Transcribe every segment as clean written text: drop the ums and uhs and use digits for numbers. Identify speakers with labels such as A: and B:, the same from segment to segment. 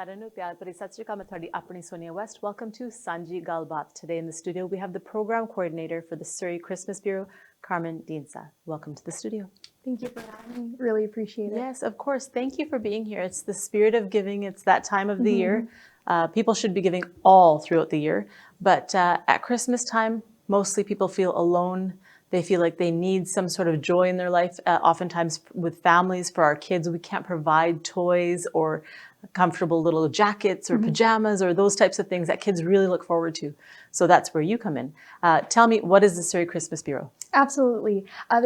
A: ਸਾਰਿਆਂ ਨੂੰ ਪਿਆਰ ਭਰੀ ਸਤਿ ਸ਼੍ਰੀ ਅਕਾਲ ਮੈਂ ਤੁਹਾਡੀ ਆਪਣੀ Sonia West. Welcome to Sanji Galbat. Today in the studio we have the program coordinator for the Surrey Christmas Bureau, Karmin Dhindsa. Welcome to the studio.
B: Thank you for having me. Really appreciate it.
A: Yes, of course. Thank you for being here. It's the spirit of giving. It's that time of the year. People should be giving all throughout the year. But at Christmas time, mostly people feel alone. They feel like they need some sort of joy in their life. Oftentimes with families, for our kids, we can't provide toys or comfortable little jackets or pajamas or those types of things that kids really look forward to. So that's where you come in. Tell me, what is the Surrey Christmas Bureau?
B: Absolutely.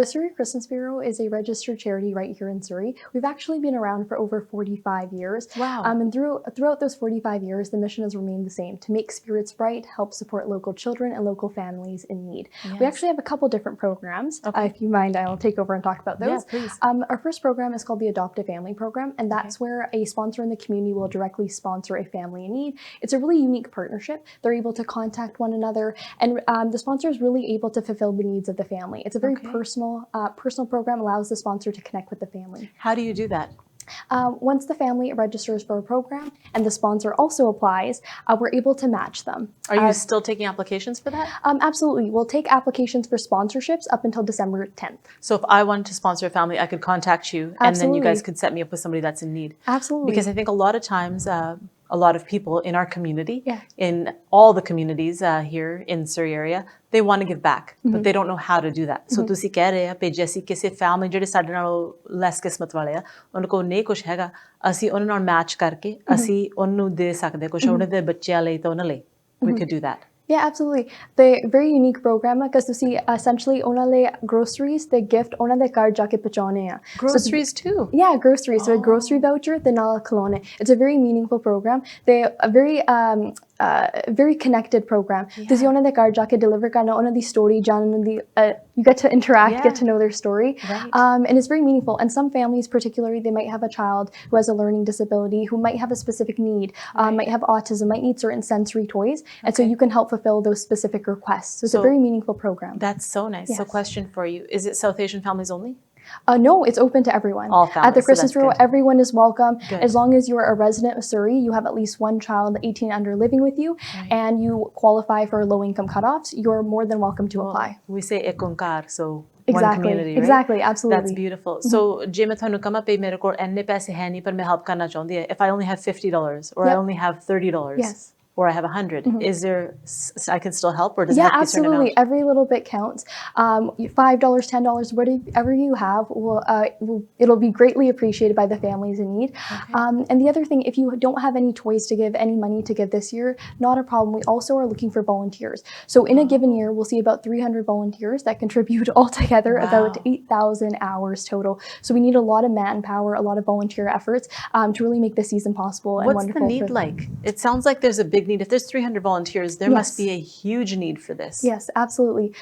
B: The Surrey Christmas Bureau is a registered charity right here in Surrey. We've actually been around for over 45 years.
A: Wow.
B: And throughout those 45 years, the mission has remained the same: to make spirits bright, help support local children and local families in need.
A: Yes.
B: We actually have a couple different programs.
A: Okay.
B: If you mind, I'll take over and talk about those.
A: Yes, please.
B: Our first program is called the Adopt a Family program, and that's where a sponsor in the community will directly sponsor a family in need. It's a really unique partnership. They're able to contact one another, and the sponsor is really able to fulfill the needs of the family. It's a very personal program, allows the sponsor to connect with the family.
A: How do you do that?
B: Once the family registers for a program and the sponsor also applies, we're able to match them.
A: Are you still taking applications for that?
B: Absolutely. We'll take applications for sponsorships up until December 10th.
A: So if I wanted to sponsor a family, I could contact you and then you guys could set me up with somebody that's in need.
B: Absolutely.
A: Because I think a lot of times, a lot of people in our community, in all the communities here in Surrey area, they want to give back, but they don't know how to do that. So ਤੁਸੀਂ ਕਹਿ ਰਹੇ ਆ ਕਿ ਜੇ ਅਸੀਂ ਕਿਸੇ family ਜਿਹੜੇ ਸਾਡੇ ਨਾਲ ਲੈਸ ਕਿਸਮਤ ਵਾਲੇ ਆ ਉਹਨਾਂ ਕੋਲ ਨਹੀਂ ਕੁਝ ਹੈਗਾ ਅਸੀਂ ਉਹਨਾਂ ਨਾਲ ਮੈਚ ਕਰਕੇ ਅਸੀਂ ਉਹਨੂੰ ਦੇ ਸਕਦੇ ਕੁਝ ਉਹਨਾਂ ਦੇ ਬੱਚਿਆਂ ਲਈ ਤਾਂ ਉਹਨਾਂ ਲਈ we could do that.
B: Yeah, absolutely. The very unique program because you see essentially ਉਹਨਾਂ ਲਈ groceries they gift ਉਹਨਾਂ ਦੇ ਘਰ ਜਾ ਕੇ ਪਹੁੰਚਾਉਣੇ ਆ.
A: Groceries too?
B: Yeah, groceries. So a grocery voucher the ਨਾਲ ਖਿਲਾਉਣੇ. It's a very meaningful program. They a very connected program. ਤੁਸੀਂ ਉਹਨਾਂ ਦੇ ਘਰ ਜਾ ਕੇ deliver ਕਰਨਾ ਉਹਨਾਂ ਦੀ story ਜਾਣਨ ਦੀ you get to interact, get to know their story.
A: Right.
B: And it's very meaningful. And some families particularly, they might have a child who has a learning disability, who might have a specific need, might have autism, might need certain sensory toys. And so you can help fulfill those specific requests. So it's a very meaningful program.
A: That's so nice. Yes. So question for you, is it South Asian families only?
B: No, it's open to everyone.
A: All families.
B: At the Christmas Bureau, everyone is welcome.
A: Good.
B: As long as you're a resident of Surrey, you have at least one child 18 under living with you, and you qualify for low-income cutoffs, you're more than welcome to apply.
A: We say ek onkar, so
B: exactly.
A: one community, right?
B: Exactly, absolutely.
A: That's beautiful. So je main thanu kama pe mere kol enne paise hai nahi par main help karna chahndi hai. If I only have $50 or I only have $30.
B: Yes.
A: Or I have 100. Is there, I can still help or does it have to be a certain
B: absolutely.
A: amount?
B: Every little bit counts. $5, $10, whatever you have, it'll be greatly appreciated by the families in need. And the other thing, if you don't have any toys to give, any money to give this year, not a problem. We also are looking for volunteers. So in a given year, we'll see about 300 volunteers that contribute altogether about 8,000 hours total. So we need a lot of manpower, a lot of volunteer efforts to really make this season possible and wonderful.
A: What's the need like? It sounds like there's a big need. If there's 300 volunteers, there must be a huge need for this.
B: Yes, absolutely.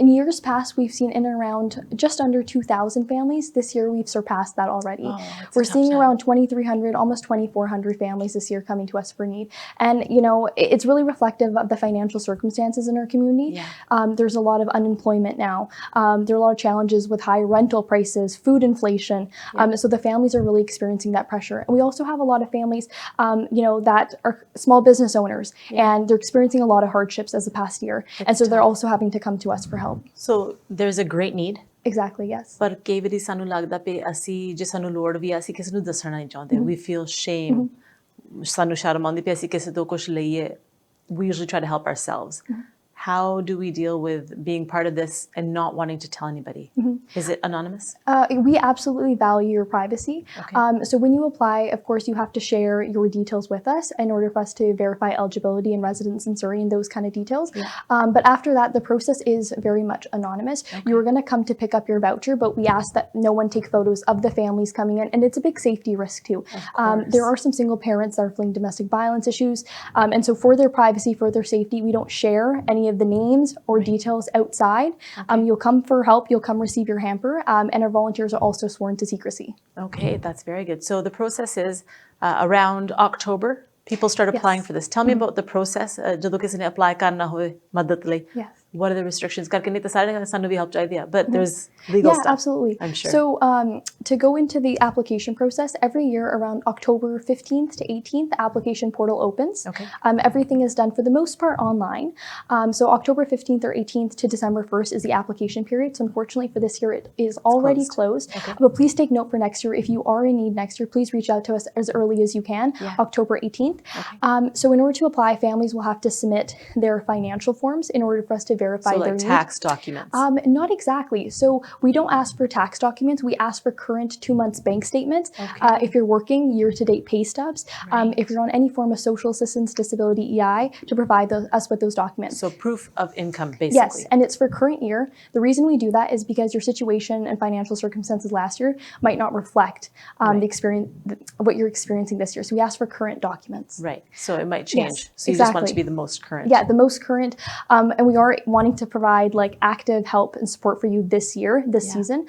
B: In years past, we've seen in and around just under 2,000 families. This year, we've surpassed that already. We're seeing around 2,300, almost 2,400 families this year coming to us for need. And, you know, it's really reflective of the financial circumstances in our community. There's a lot of unemployment now. There are a lot of challenges with high rental prices, food inflation. So the families are really experiencing that pressure. And we also have a lot of families, you know, that are small business owners, and they're experiencing a lot of hardships as the past year. And so they're also having to come to us for help.
A: So there's a great need.
B: Exactly, yes.
A: ਪਰ ਕਈ ਵਾਰੀ ਸਾਨੂੰ ਲੱਗਦਾ ਪਈ ਅਸੀਂ ਜੇ ਸਾਨੂੰ ਲੋੜ ਵੀ ਆ ਅਸੀਂ ਕਿਸੇ ਨੂੰ ਦੱਸਣਾ ਨਹੀਂ ਚਾਹੁੰਦੇ. We feel shame. ਸਾਨੂੰ ਸ਼ਰਮ ਆਉਂਦੀ ਪਈ ਅਸੀਂ ਕਿਸੇ ਤੋਂ ਕੁਝ ਲਈਏ. We usually try to help ourselves. How do we deal with being part of this and not wanting to tell anybody? Is it anonymous?
B: We absolutely value your privacy. So when you apply, of course, you have to share your details with us in order for us to verify eligibility and residence in Surrey and those kind of details. But after that, the process is very much anonymous. You're going to come to pick up your voucher, but we ask that no one take photos of the families coming in. And it's a big safety risk too. There are some single parents that are fleeing domestic violence issues. And so for their privacy, for their safety, we don't share any of the names or details outside. You'll come for help, you'll come receive your hamper, and our volunteers are also sworn to secrecy.
A: Okay, that's very good. So the process is around October, people start applying for this. Tell me about the process. ਜਦੋਂ ਕਿਸੇ ਨੇ apply ਕਰਨਾ ਹੋਵੇ ਮਦਦ ਲਈ. what are the restrictions? But there's legal stuff.
B: Absolutely.
A: I'm sure.
B: So to go into the application process, every year around October 15th to 18th, the application portal opens.
A: Okay.
B: Everything is done for the most part online. So October 15th or 18th to December 1st is the application period. So unfortunately for this year, it is already closed.
A: Okay.
B: But please take note for next year. If you are in need next year, please reach out to us as early as you can, October 18th.
A: Okay.
B: So in order to apply, families will have to submit their financial forms in order for us to verify their needs.
A: Tax documents?
B: Not exactly. So we don't ask for tax documents. We ask for current 2 months bank statements.
A: Okay.
B: If you're working, year-to-date pay stubs.
A: Right.
B: If you're on any form of social assistance, disability, EI, to provide us with those documents.
A: So proof of income, basically.
B: Yes, and it's for current year. The reason we do that is because your situation and financial circumstances last year might not reflect the experience, what you're experiencing this year. So we ask for current documents.
A: Right. So it might change.
B: Yes,
A: So you just want it to be the most current.
B: Yeah, the most current. And we are wanting to provide like active help and support for you this year, this season.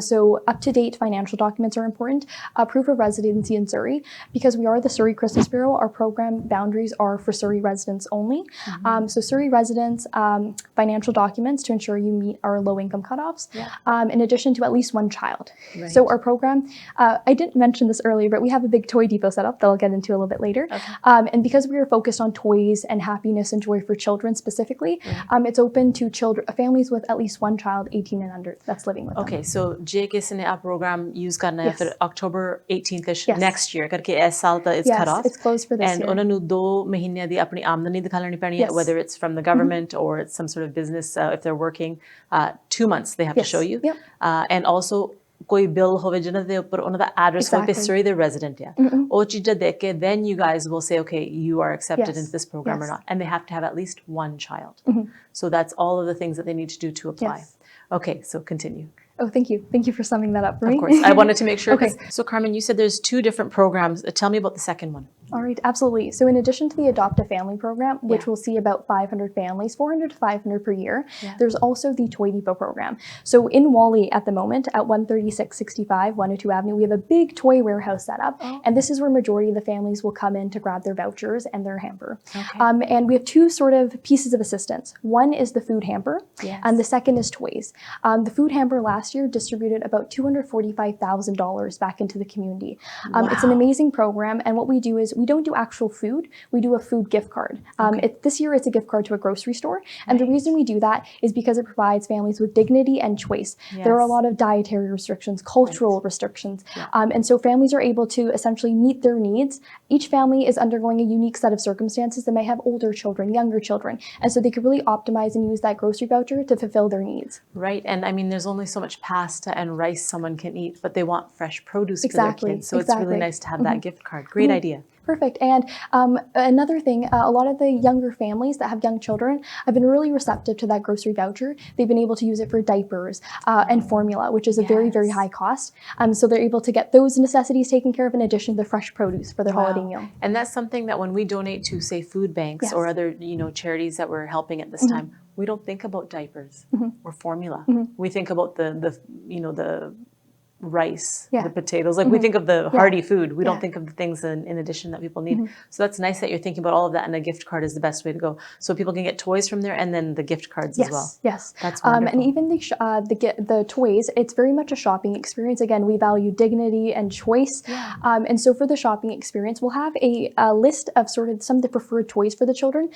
B: So up-to-date financial documents are important. Proof of residency in Surrey. Because we are the Surrey Christmas Bureau, our program boundaries are for Surrey residents only. So Surrey residents, financial documents to ensure you meet our low-income cutoffs, in addition to at least one child.
A: Right.
B: So our program, I didn't mention this earlier, but we have a big toy depot set up that I'll get into a little bit later.
A: Okay.
B: And because we are focused on toys and happiness and joy for children specifically, it's open to families with at least one child, 18 and under, that's living with them.
A: Okay, so जे किसी ने आप program use करना है फिर October 18th
B: Yes.
A: next year करके इस साल तक it's cut off.
B: It's closed for this
A: And
B: year.
A: ਉਹਨਾਂ ਨੂੰ 2 ਮਹੀਨਿਆਂ ਦੀ ਆਪਣੀ ਆਮਦਨੀ ਦਿਖਾਣੀ ਪੈਣੀ ਹੈ, whether it's from the government or it's some sort of business, if they're working. 2 months they have to show you.
B: Yep.
A: And also ਕੋਈ bill ਹੋਵੇ ਜਿਹਨਾਂ ਦੇ ਉੱਪਰ ਉਹਨਾਂ ਦਾ address ਹੋਵੇ ਕਿ Surrey ਦੇ resident ਹੈ, ਉਹ ਚੀਜ਼ਾਂ ਦੇਖ ਕੇ then you guys will say, okay, you are accepted into this program or not. And they have to have at least one child. So that's all of the things that they need to do to apply. Okay, so continue.
B: Oh, thank you. Thank you for summing that up for me.
A: Of course. I wanted to make sure.
B: Okay.
A: So Karmin, you said there's 2 different programs. Tell me about the second one.
B: All right, absolutely. So in addition to the Adopt a Family program, which will see about 500 families, 400 to 500 per year, there's also the Toy Depot program. So in Wally at the moment, at 13665 102 Avenue, we have a big toy warehouse set up. And this is where majority of the families will come in to grab their vouchers and their hamper.
A: Okay.
B: And we have 2 sort of pieces of assistance. One is the food hamper, and the second is toys. The food hamper last year distributed about $245,000 back into the community. It's an amazing program, and what we do is we don't do actual food, we do a food gift card. This year it's a gift card to a grocery store, and the reason we do that is because it provides families with dignity and choice. There are a lot of dietary restrictions, cultural restrictions, and so families are able to essentially meet their needs. Each family is undergoing a unique set of circumstances. They may have older children, younger children, and so they could really optimize and use that grocery voucher to fulfill their needs.
A: Right, and I mean there's only so much pasta and rice someone can eat, but they want fresh produce for their kids. So it's really nice to have that gift card. Great idea.
B: Perfect. And another thing, a lot of the younger families that have young children have been really receptive to that grocery voucher. They've been able to use it for diapers and formula, which is a very, very high cost. So they're able to get those necessities taken care of in addition to the fresh produce for their holiday meal.
A: And that's something that when we donate to, say, food banks or other, charities that we're helping at this time, we don't think about diapers or formula. We think about the rice, the potatoes. Like we think of the hearty food. We don't think of the things in addition that people need. So that's nice that you're thinking about all of that, and a gift card is the best way to go. So people can get toys from there and then the gift cards as well.
B: Yes.
A: That's wonderful.
B: And even the toys, it's very much a shopping experience. Again, we value dignity and choice. And so for the shopping experience, we'll have a list of sort of some of the preferred toys for the children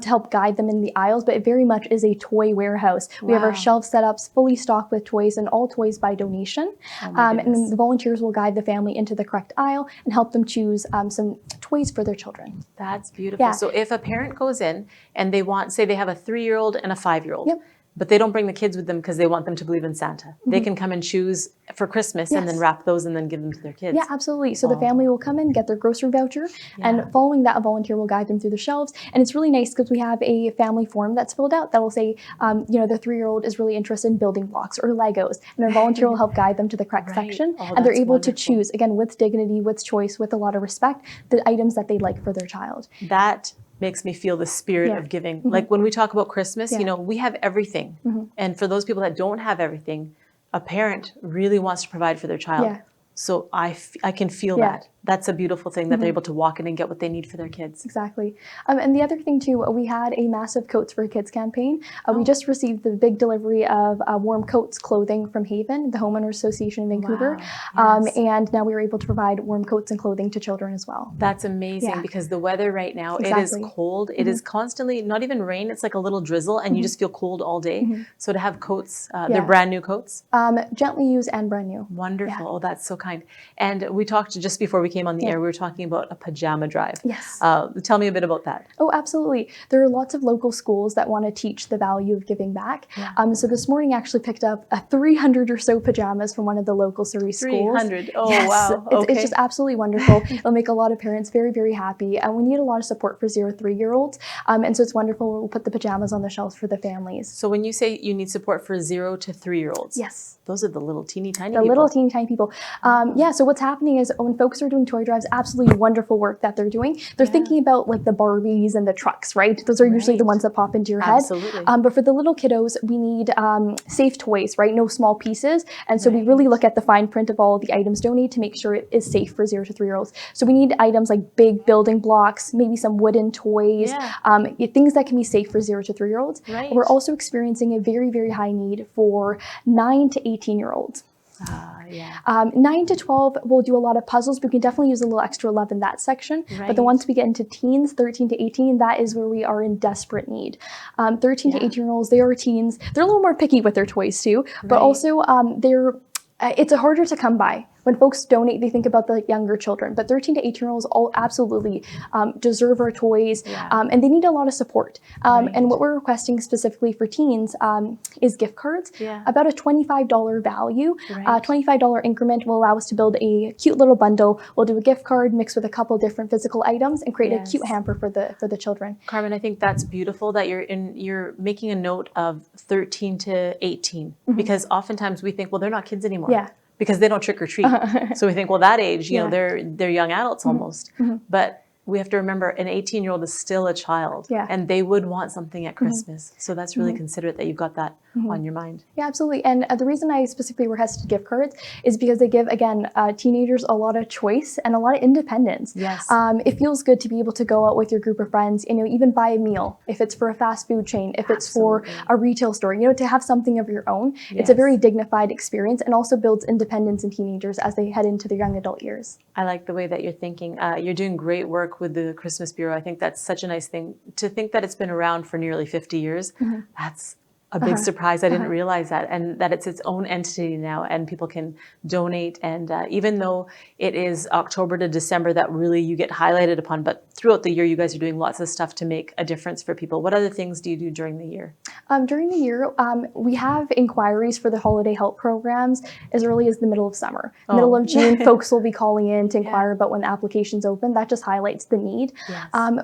B: to help guide them in the aisles, but it very much is a toy warehouse. We have our shelf setups fully stocked with toys, and all toys by donation. And the volunteers will guide the family into the correct aisle and help them choose some toys for their children.
A: That's beautiful. So if a parent goes in and they want, say they have a 3-year-old and a 5-year-old, but they don't bring the kids with them because they want them to believe in Santa. They can come and choose for Christmas and then wrap those and then give them to their kids.
B: Yeah, absolutely. So the family will come in, get their grocery voucher, and following that, a volunteer will guide them through the shelves. And it's really nice because we have a family form that's filled out that will say, the 3-year-old is really interested in building blocks or Legos, and our volunteer will help guide them to the correct section. And they're able to choose, again, with dignity, with choice, with a lot of respect, the items that they'd like for their child.
A: That makes me feel the spirit of giving. Like when we talk about Christmas, we have everything. And for those people that don't have everything, a parent really wants to provide for their child. So I can feel that. that's a beautiful thing that they're able to walk in and get what they need for their kids.
B: Exactly. And the other thing too, we had a massive Coats for Kids campaign. We just received the big delivery of warm coats clothing from Haven, the Homeowners Association in Vancouver.
A: Wow. Yes.
B: And now we were able to provide warm coats and clothing to children as well.
A: That's amazing because the weather right now, it is cold. It is constantly, not even rain, it's like a little drizzle and you just feel cold all day. So to have coats, they're brand new coats?
B: Gently used and brand new.
A: Wonderful. Oh, that's so kind. And we talked just before we came on the air, we were talking about a pajama drive.
B: Yes.
A: Tell me a bit about that.
B: Oh, absolutely. There are lots of local schools that want to teach the value of giving back. So this morning I actually picked up 300 or so pajamas from one of the local Surrey schools.
A: 300. Oh,
B: yes.
A: wow.
B: It's just absolutely wonderful. It'll make a lot of parents very, very happy. And we need a lot of support for 0 to 3-year-olds. And so it's wonderful. We'll put the pajamas on the shelves for the families.
A: So when you say you need support for 0 to 3-year-olds,
B: yes,
A: those are the little teeny tiny
B: people. The little teeny tiny people. So what's happening is when folks are doing toy drives, absolutely wonderful work that they're doing. They're thinking about like the Barbies and the trucks, right? Those are usually the ones that pop into your head.
A: Absolutely.
B: But for the little kiddos, we need safe toys, right? No small pieces. And so we really look at the fine print of all of the items donated to make sure it is safe for 0 to 3-year-olds. So we need items like big building blocks, maybe some wooden toys, things that can be safe for 0 to 3-year-olds.
A: Right.
B: We're also experiencing a very, very high need for 9 to 18-year-olds. 9 to 12, we'll do a lot of puzzles. We can definitely use a little extra love in that section. But then once we get into teens, 13 to 18, that is where we are in desperate need. 13 to 18-year-olds, they are teens. They're a little more picky with their toys too, but also it's harder to come by. When folks donate, they think about the younger children, but 13 to 18-year-olds all absolutely deserve our toys, and they need a lot of support. And what we're requesting specifically for teens is gift cards, about a $25 value. $25 increment will allow us to build a cute little bundle. We'll do a gift card mixed with a couple different physical items and create a cute hamper for the children.
A: Carmen, I think that's beautiful that you're making a note of 13 to 18, because oftentimes we think, well, they're not kids anymore. Because they don't trick or treat. So we think, well, that age, you know, they're young adults almost. But we have to remember an 18-year-old is still a child and they would want something at Christmas. So that's really considerate that you've got that on your mind.
B: Yeah, absolutely. And the reason I specifically requested gift cards is because they give, again, teenagers a lot of choice and a lot of independence.
A: Yes.
B: It feels good to be able to go out with your group of friends, you know, even buy a meal, if it's for a fast food chain, if it's for a retail store, you know, to have something of your own. It's a very dignified experience and also builds independence in teenagers as they head into their young adult years.
A: I like the way that you're thinking. You're doing great work with the Christmas Bureau. I think that's such a nice thing. To think that it's been around for nearly 50 years, that's a big surprise. I didn't realize that, and that it's its own entity now and people can donate. And even though it is October to December that really you get highlighted upon, but throughout the year, you guys are doing lots of stuff to make a difference for people. What other things do you do during the year?
B: During the year, we have inquiries for the holiday help programs as early as the middle of summer. Middle of June, folks will be calling in to inquire about when the application's open. That just highlights the need.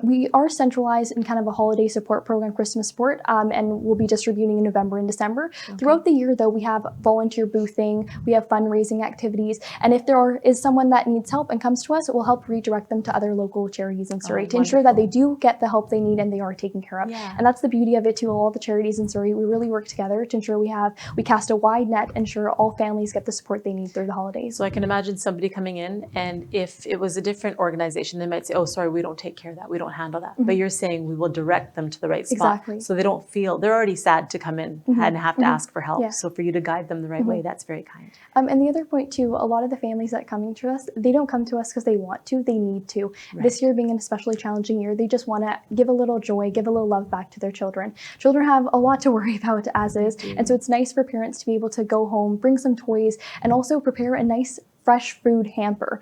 B: We are centralized in kind of a holiday support program, Christmas support, and we'll be distributing in November and December. Throughout the year, though, we have volunteer boothing, we have fundraising activities, and if there is someone that needs help and comes to us, we'll help redirect them to other local charities in Surrey to ensure that they do get the help they need and they are taken care of. And that's the beauty of it too. All the charities in Surrey, we really work together to ensure we cast a wide net, ensure all families get the support they need through the holidays.
A: So I can imagine somebody coming in, and if it was a different organization, they might say, oh, sorry, we don't take care of that, we don't handle that. But you're saying we will direct them to the right spot. So they don't feel, they're already sad to come in and have to ask for help. So for you to guide them the right way, that's very kind.
B: And the other point too, a lot of the families that come to us, they don't come to us because they want to, they need to. This year being an especially challenging year, they just want to give a little joy, give a little love back to their children. Children have a lot to worry about as is, and so it's nice for parents to be able to go home, bring some toys, and also prepare a nice fresh food hamper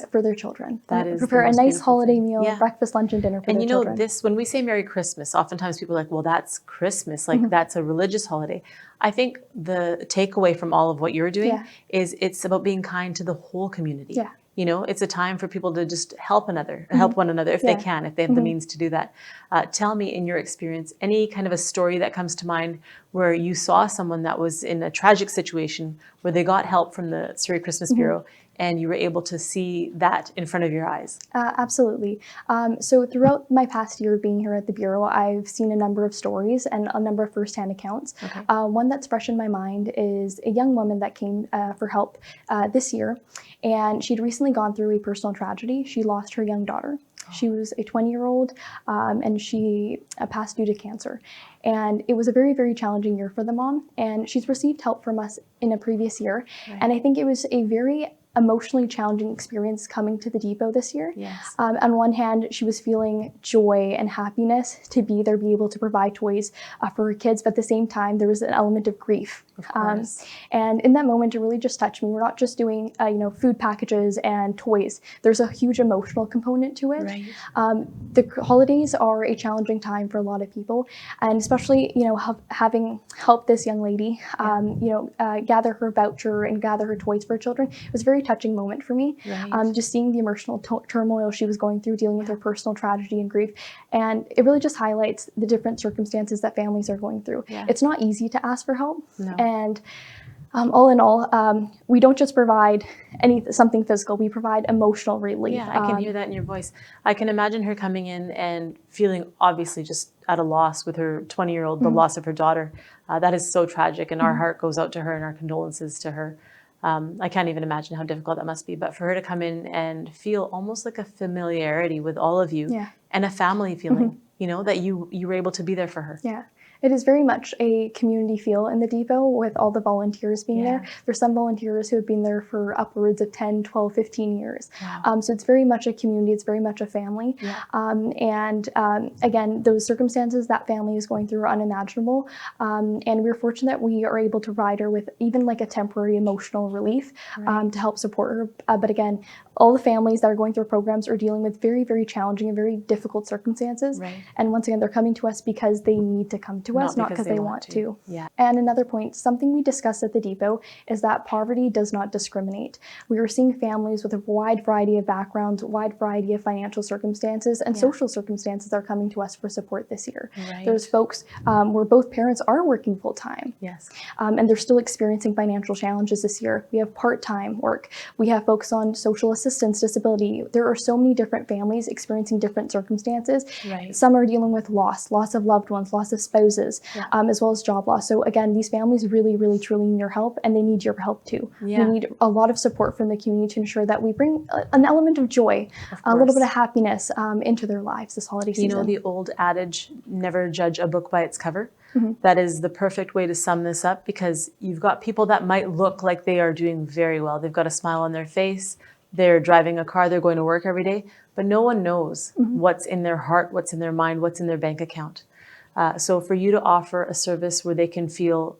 B: for their children.
A: That is
B: prepare a nice holiday meal, breakfast, lunch, and dinner for their children.
A: And you know, when we say Merry Christmas, oftentimes people are like, well, that's Christmas, like that's a religious holiday. I think the takeaway from all of what you're doing is it's about being kind to the whole community. You know, it's a time for people to just help one another if they can, if they have the means to do that. Tell me, in your experience, any kind of a story that comes to mind where you saw someone that was in a tragic situation where they got help from the Surrey Christmas Bureau, and you were able to see that in front of your eyes?
B: Absolutely. So throughout my past year being here at the Bureau, I've seen a number of stories and a number of firsthand accounts.
A: Okay.
B: One that's fresh in my mind is a young woman that came for help this year, and she'd recently gone through a personal tragedy. She lost her young daughter. She was a 20-year-old, and she passed due to cancer. And it was a very, very challenging year for the mom, and she's received help from us in a previous year.
A: Right.
B: And I think it was a very emotionally challenging experience coming to the depot this year.
A: Yes.
B: On one hand, she was feeling joy and happiness to be there, be able to provide toys for her kids, but at the same time, there was an element of grief.
A: Of course.
B: And in that moment, it really just touched me. We're not just doing, food packages and toys. There's a huge emotional component to it.
A: Right.
B: The holidays are a challenging time for a lot of people, and especially, having helped this young lady, gather her voucher and gather her toys for her children, it was a very touching moment for me.
A: Right.
B: Just seeing the emotional turmoil she was going through, dealing with her personal tragedy and grief, and it really just highlights the different circumstances that families are going through.
A: Yeah.
B: It's not easy to ask for help.
A: No.
B: And all in all, we don't just provide something physical, we provide emotional relief.
A: Yeah, I can hear that in your voice. I can imagine her coming in and feeling obviously just at a loss with her 20-year-old, the loss of her daughter. That is so tragic, and our heart goes out to her and our condolences to her. I can't even imagine how difficult that must be. But for her to come in and feel almost like a familiarity with all of you, and a family feeling, that you were able to be there for her.
B: Yeah. It is very much a community feel in the depot with all the volunteers being there. There's some volunteers who have been there for upwards of 10, 12, 15 years.
A: Wow.
B: So it's very much a community, it's very much a family. Again, those circumstances that family is going through are unimaginable. And we're fortunate that we are able to provide her with even like a temporary emotional relief to help support her. But again, all the families that are going through programs are dealing with very, very challenging and very difficult circumstances.
A: Right.
B: And once again, they're coming to us because they need to come to us, not because they want to.
A: Yeah.
B: And another point, something we discussed at the depot is that poverty does not discriminate. We are seeing families with a wide variety of backgrounds, wide variety of financial circumstances and social circumstances that are coming to us for support this year.
A: Right.
B: There's folks where both parents are working full time.
A: Yes.
B: And they're still experiencing financial challenges this year. We have part-time work. We have folks on social assistance, disability. There are so many different families experiencing different circumstances.
A: Right.
B: Some are dealing with loss of loved ones, loss of spouses, as well as job loss. So again, these families really, really, truly need your help, and they need your help too.
A: Yeah.
B: We need a lot of support from the community to ensure that we bring an element of joy, a little bit of happiness into their lives this holiday season.
A: You know the old adage, never judge a book by its cover? That is the perfect way to sum this up, because you've got people that might look like they are doing very well. They've got a smile on their face. They're driving a car. They're going to work every day. But no one knows what's in their heart, what's in their mind, what's in their bank account. So for you to offer a service where they can feel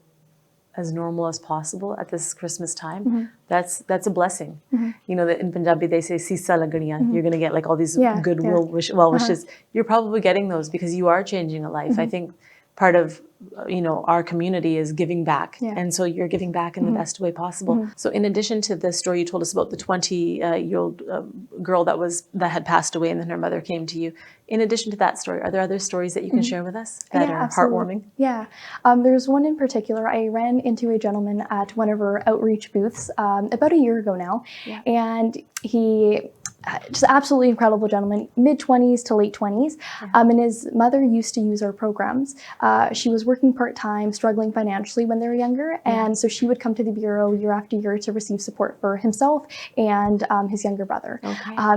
A: as normal as possible at this Christmas time, that's a blessing. You know that in Punjabi they say "Sisa lagniya." You're going to get like all these goodwill wishes. You're probably getting those because you are changing a life. I think part of our community is giving back, and so you're giving back in the best way possible. So in addition to the story you told us about the 20-year-old girl that had passed away and then her mother came to you, in addition to that story, are there other stories that you can share with us that are heartwarming?
B: Yeah, there's one in particular. I ran into a gentleman at one of our outreach booths about a year ago now, and he just absolutely incredible gentleman, mid-20s to late 20s, and his mother used to use our programs. She was working part-time, struggling financially when they were younger, and so she would come to the Bureau year after year to receive support for himself and his younger brother.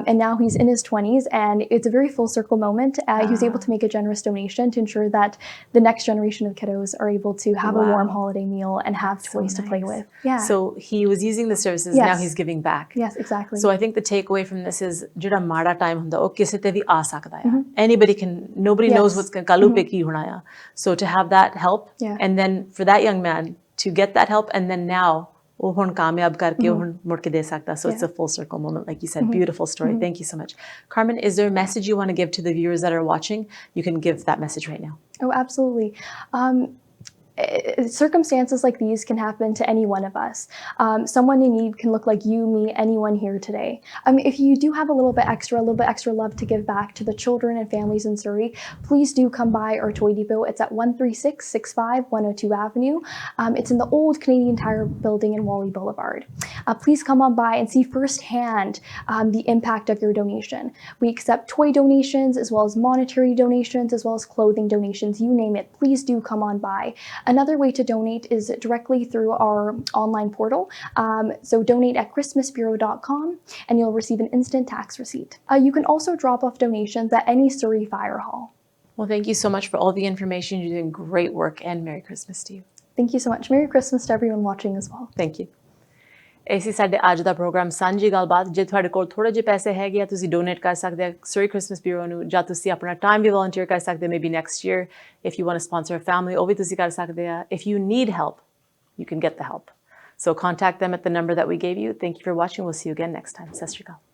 B: And now he's in his 20s, and it's a very full circle moment. He was able to make a generous donation to ensure that the next generation of kiddos are able to have a warm holiday meal and have toys to play with.
A: So he was using the services, now he's giving back.
B: Yes, exactly.
A: So I think the takeaway from this is jira mada time hunda oh kise te vi aa sakda hai. Anybody can, nobody knows what's going kalu pe ki hona hai. So to have that help, and then for that young man to get that help, and then now oh hun kamyab karke hun mud ke de sakta. So it's a full circle moment, like you said. Beautiful story. Thank you so much. Carmen, is there a message you want to give to the viewers that are watching? You can give that message right now.
B: Oh, absolutely. circumstances like these can happen to any one of us. Someone in need can look like you, me, anyone here today. If you do have a little bit extra love to give back to the children and families in Surrey, please do come by our Toy Depot. It's at 13665 102 Avenue. It's in the old Canadian Tire building in Wally Boulevard. Please come on by and see firsthand the impact of your donation. We accept toy donations as well as monetary donations as well as clothing donations, you name it. Please do come on by. Another way to donate is directly through our online portal. So donate at christmasbureau.com and you'll receive an instant tax receipt. You can also drop off donations at any Surrey Fire Hall.
A: Well, thank you so much for all the information. You're doing great work, and Merry Christmas to you.
B: Thank you so much. Merry Christmas to everyone watching as well.
A: Thank you. ऐसी साडे आज दा programme सांझी गलबात जे तुहाडे कोल थोड़े जे पैसे हैगे तुसी डोनेट कर सकदे Surrey Christmas Bureau ਨੂੰ ਜਾਂ ਤੁਸੀਂ ਆਪਣਾ ਟਾਈਮ ਵੀ ਵਲੰਟੀਅਰ ਕਰ ਸਕਦੇ maybe next year if you want to sponsor a family ਉਹ ਵੀ ਤੁਸੀਂ ਕਰ ਸਕਦੇ ਆ if you need help you can get the help so contact them at the number that we gave you. Thank you for watching. We'll see you again next time. ਸਤਿ ਸ਼੍ਰੀ ਅਕਾਲ.